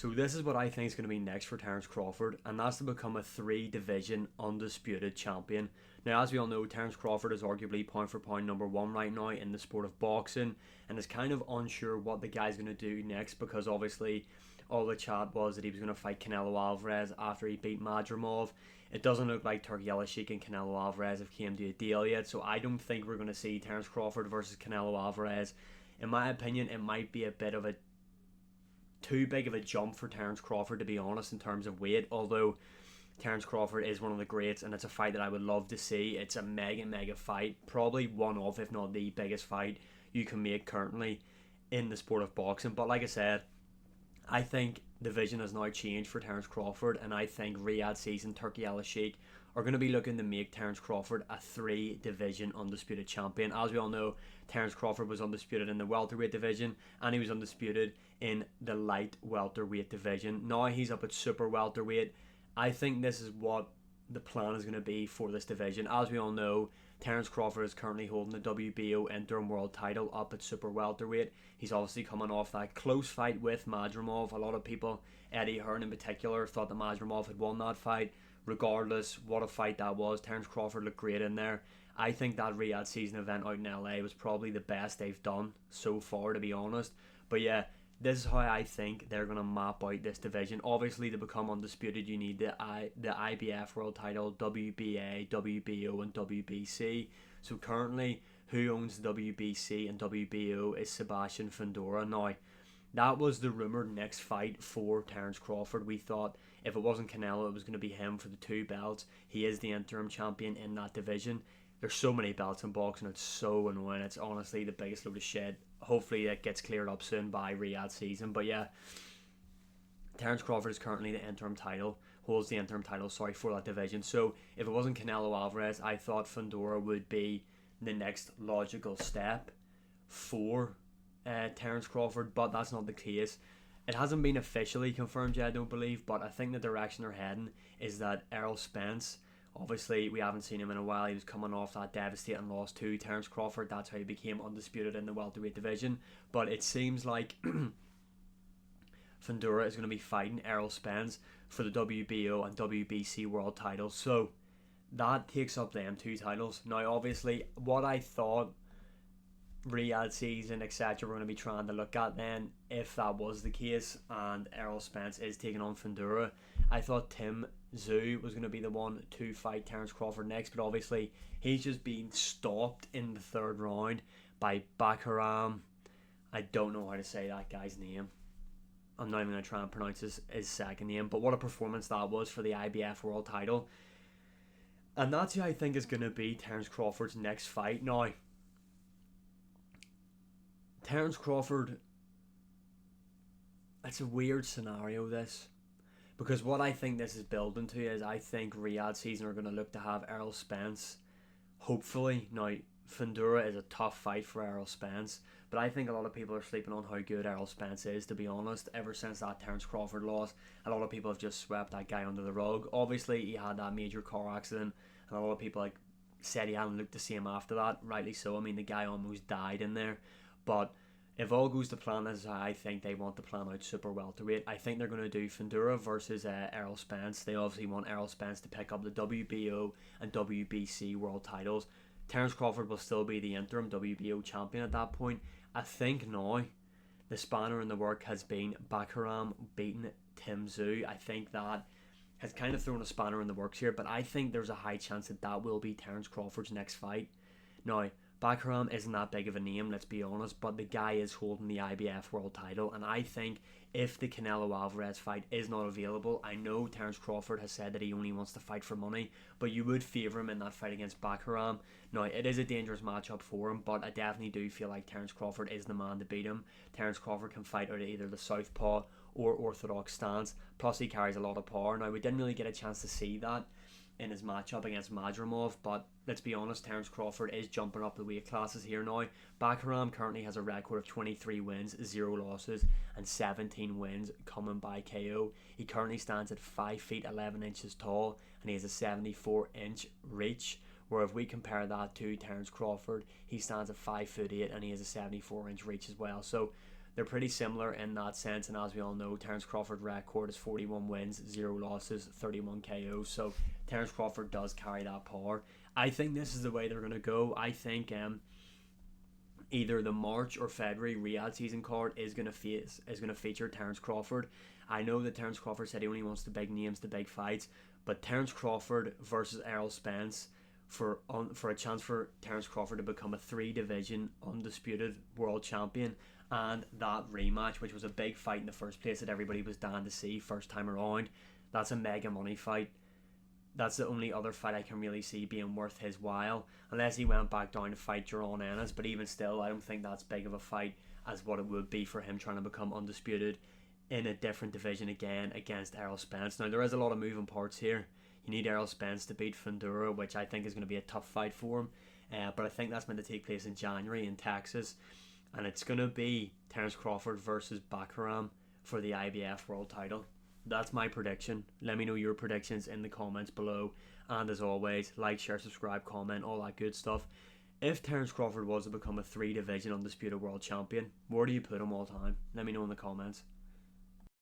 So this is what I think is going to be next for Terence Crawford, and that's to become a three-division undisputed champion. Now, as we all know, Terence Crawford is arguably pound for pound number one right now in the sport of boxing, and is kind of unsure what the guy's going to do next, because obviously all the chat was that he was going to fight Canelo Alvarez after he beat Madrimov. It doesn't look like Turki Al-Sheikh and Canelo Alvarez have came to a deal yet, so I don't think we're going to see Terence Crawford versus Canelo Alvarez. In my opinion, it might be a bit of a too big of a jump for Terence Crawford, to be honest, in terms of weight, although Terence Crawford is one of the greats and it's a fight that I would love to see. It's a mega fight, probably one of, if not the biggest fight you can make currently in the sport of boxing. But like I said, I think the vision has now changed for Terence Crawford, and I think Riyadh Season, Turki Al-Sheikh are going to be looking to make Terence Crawford a three-division undisputed champion. As we all know, Terence Crawford was undisputed in the welterweight division, and he was undisputed in the light welterweight division. Now he's up at super welterweight. I think this is what the plan is going to be for this division. As we all know, Terence Crawford is currently holding the WBO interim world title up at super welterweight. He's obviously coming off that close fight with Madrimov. A lot of people, Eddie Hearn in particular, thought that Madrimov had won that fight. Regardless what a fight that was, Terence Crawford looked great in there. I think that Riyadh Season event out in LA was probably the best they've done so far, to be honest. But yeah, this is how I think they're going to map out this division. Obviously, to become undisputed, you need the IBF world title, WBA, WBO, and WBC. So currently, who owns WBC and WBO is Sebastian Fundora. Now, that was the rumoured next fight for Terence Crawford. We thought if it wasn't Canelo, it was going to be him for the two belts. He is the interim champion in that division. There's so many belts in boxing, it's so annoying. It's honestly the biggest load of shit. Hopefully it gets cleared up soon by Riyadh Season. But yeah, Terence Crawford is currently the interim title, holds the interim title, for that division. So if it wasn't Canelo Alvarez, I thought Fundora would be the next logical step for Terence Crawford, but that's not the case. It hasn't been officially confirmed yet, I don't believe, but I think the direction they're heading is that Errol Spence, obviously we haven't seen him in a while. He was coming off that devastating loss to Terence Crawford. That's how he became undisputed in the welterweight division. But it seems like Fundora is going to be fighting Errol Spence for the WBO and WBC world titles. So that takes up them two titles. Now obviously what I thought Riyadh Season, etc. we're going to be trying to look at then, if that was the case and Errol Spence is taking on Fundora, I thought Tim Tszyu was going to be the one to fight Terence Crawford next, but obviously he's just been stopped in the third round by Bakaram. I don't know how to say that guy's name. I'm not even going to try and pronounce his second name, but what a performance that was for the IBF world title. And that's who I think is going to be Terence Crawford's next fight. Now, Terence Crawford, it's a weird scenario this, because what I think this is building to is I think Riyadh Season are going to look to have Errol Spence, hopefully. Now Fundora is a tough fight for Errol Spence, but I think a lot of people are sleeping on how good Errol Spence is, to be honest. Ever since that Terence Crawford loss, a lot of people have just swept that guy under the rug. Obviously he had that major car accident, and a lot of people said he hadn't looked the same after that, rightly so. I mean, the guy almost died in there. But if all goes to plan, as I think they want to plan out super welterweight, I think they're going to do Fundora versus Errol Spence. They obviously want Errol Spence to pick up the WBO and WBC world titles. Terence Crawford will still be the interim WBO champion at that point. I think now the spanner in the work has been Bakaram beating Tim Tszyu. I think that has kind of thrown a spanner in the works here, but I think there's a high chance that will be Terence Crawford's next fight. Now, Bakaram isn't that big of a name, let's be honest, but the guy is holding the IBF world title, and I think if the Canelo Alvarez fight is not available, I know Terence Crawford has said that he only wants to fight for money, but you would favour him in that fight against Bakaram. Now, it is a dangerous matchup for him, but I definitely do feel like Terence Crawford is the man to beat him. Terence Crawford can fight out of either the southpaw or orthodox stance, plus he carries a lot of power. Now, we didn't really get a chance to see that in his matchup against Madrimov, but let's be honest, Terence Crawford is jumping up the weight classes here now. Bakaram currently has a record of 23 wins, 0 losses, and 17 wins coming by KO. He currently stands at 5 feet 11 inches tall, and he has a 74-inch reach, where if we compare that to Terence Crawford, he stands at 5 foot 8 and he has a 74-inch reach as well. So they're pretty similar in that sense. And as we all know, Terence Crawford's record is 41 wins, 0 losses, 31 KOs. So Terence Crawford does carry that power. I think this is the way they're going to go. I think either the March or February Riyadh season card is going to feature Terence Crawford. I know that Terence Crawford said he only wants the big names, the big fights, but Terence Crawford versus Errol Spence for a chance for Terence Crawford to become a 3-division undisputed world champion, and that rematch, which was a big fight in the first place that everybody was dying to see first time around, that's a mega money fight. That's the only other fight I can really see being worth his while, unless he went back down to fight Jaron Ennis. But even still, I don't think that's big of a fight as what it would be for him trying to become undisputed in a different division again against Errol Spence. Now, there is a lot of moving parts here. You need Errol Spence to beat Fundura, which I think is going to be a tough fight for him. But I think that's meant to take place in January in Texas. And it's going to be Terence Crawford versus Bakaram for the IBF world title. That's my prediction. Let me know your predictions in the comments below. And as always, like, share, subscribe, comment, all that good stuff. If Terence Crawford was to become a 3-division undisputed world champion, where do you put him all time? Let me know in the comments.